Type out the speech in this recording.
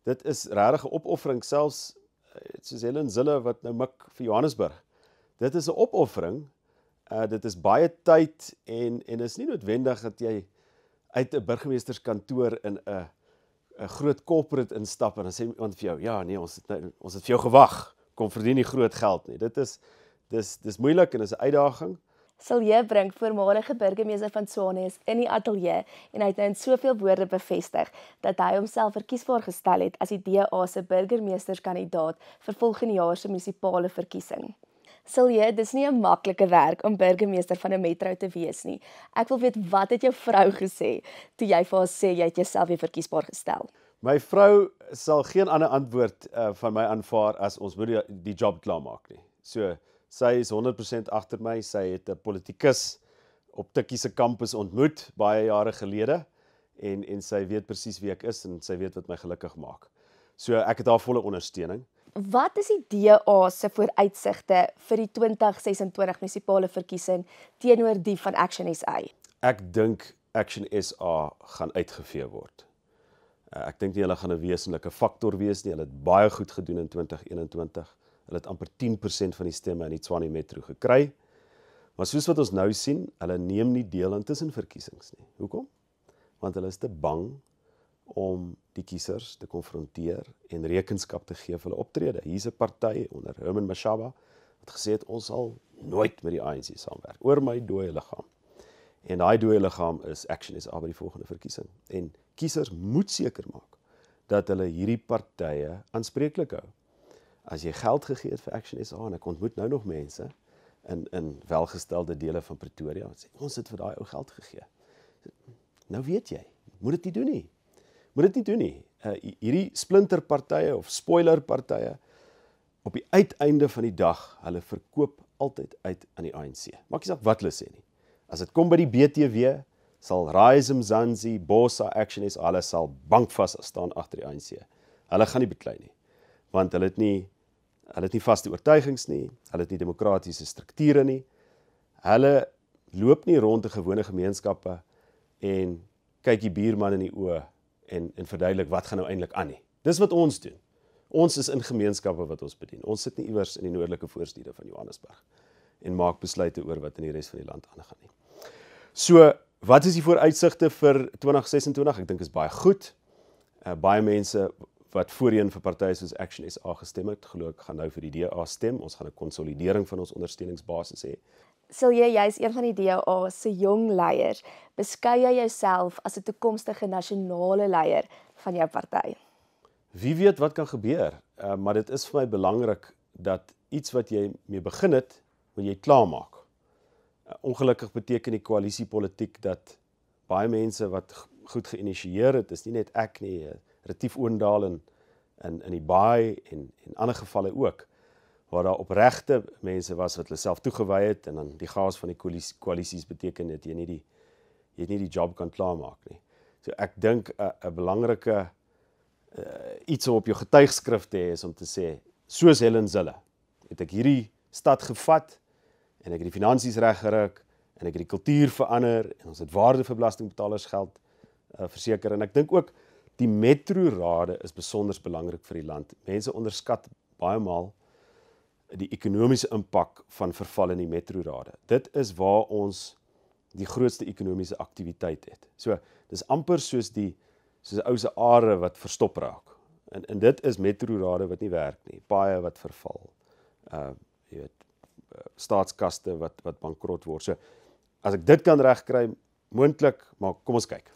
Dit is regtig 'n opoffering, selfs soos Helen Zille wat nou mik vir Johannesburg. Dit is 'n opoffering. Dit is baie tyd en is nie noodwendig dat jy uit 'n burgemeesterskantoor in 'n groot corporate instap en dan sê iemand vir jou, ja nee, ons het vir jou gewag, kom verdien nie groot geld nie. Dis moeilik en is 'n uitdaging. Silje bring voormalige burgemeester van Tshwane in die ateljee en hy het nou in soveel woorde bevestig dat hy homself verkiesbaar gestel het as die DA se burgemeesterskandidaat vir volgende jaar se munisipale verkiesing. Silje, dis nie 'n maklike werk om burgemeester van 'n metro te wees nie. Ek wil weet, wat het jou vrou gesê toe jy vir haar sê jy het jouself weer verkiesbaar gestel? My vrou sal geen ander antwoord van my aanvaar as ons moet die job klaarmaak nie. So, sy is 100% agter my. Sy het 'n politikus op Tikkie se kampus ontmoet baie jare gelede en sy weet presies wie ek is en sy weet wat my gelukkig maak. So ek het haar volle ondersteuning. Wat is die DA se vooruitsigte vir die 2026 munisipale verkiesing teenoor die van Action SA? Ek dink Action SA gaan uitgevee word. Ek dink nie hulle gaan 'n wesenlike faktor wees nie. Hulle het baie goed gedoen in 2021. Hulle het amper 10% van die stemme in die Tshwane Metro gekry. Maar soos wat ons nou sien, hulle neem nie deel aan tussenverkiesings nie. Hoekom? Want hulle is te bang om die kiesers te konfronteer en rekenskap te gee vir hulle optrede. Hier's 'n party onder Herman Mashaba wat gesê het ons sal nooit met die ANC saamwerk oor my dooie liggaam. En daai dooie liggaam is Action SA by die volgende verkiesing. En kiesers moet seker maak dat hulle hierdie partye aanspreeklik hou. As jy geld gegee het vir Action SA en ek ontmoet nou nog mense in welgestelde dele van Pretoria wat sê ons het vir daai ou geld gegee. Nou weet jy, moet dit nie doen nie. Moet dit nie doen nie. Hierdie splinterpartye of spoilerpartye op die uiteinde van die dag, hulle verkoop altyd uit aan die ANC. Maak nie saak wat hulle sê nie. As dit kom by die BTW, sal Rise Mzansi, Bosa, Action SA, hulle sal bankvas staan agter die ANC. Hulle gaan nie beklei nie, want hulle het nie vaste oortuigings nie, hulle het nie demokratiese strukture nie. Hulle loop nie rond 'n gewone gemeenskappe en kyk die buurman in die oë en verduidelik wat gaan nou eintlik aan nie. Dis wat ons doen. Ons is in gemeenskappe wat ons bedien. Ons sit nie iewers in die noordelike voorstede van Johannesburg en maak besluite oor wat in die res van die land aangaan nie. So, wat is die vooruitsigte vir 2026? Ek dink is baie goed. Baie mense wat voorheen vir partye soos Action SA gestem het, glo ek gaan nou vir die DA stem. Ons gaan 'n konsolidering van ons ondersteuningsbasis hê. Silje, jy is een van die DA se jong leiers. Beskou jy jouself as 'n toekomstige nasionale leier van jou party? Wie weet wat kan gebeur, maar dit is vir my belangrik dat iets wat jy mee begin het, moet jy klaarmaak. Ongelukkig beteken die koalisiepolitiek dat baie mense wat goed geïnisieer het, is nie net ek nie, Retief Oendal in die Baai en ander gevalle ook, waar daar opregte mense was wat hulle self toegewy het en dan die chaos van die koalisies beteken dat jy nie die job kan klaarmaak nie. So ek dink 'n belangrike iets om op jou getuigskrif te hê is om te sê, soos Helen Zille, het ek hierdie stad gevat en ek het die finansies reg geruk en ek het die kultuur verander en ons het waarde vir belastingbetalers geld verseker en ek dink ook die metrorade is besonder belangrik vir die land. Mense onderskat baie maal die ekonomiese impak van verval in die metrorade. Dit is waar ons die grootste ekonomiese aktiwiteit het. So, dis amper soos 'n ou se are wat verstop raak. En dit is metrorade wat nie werk nie. Paaie wat verval. Jy weet, staatskaste wat bankrot word. So, as ek dit kan regkry, moontlik, maar kom ons kyk.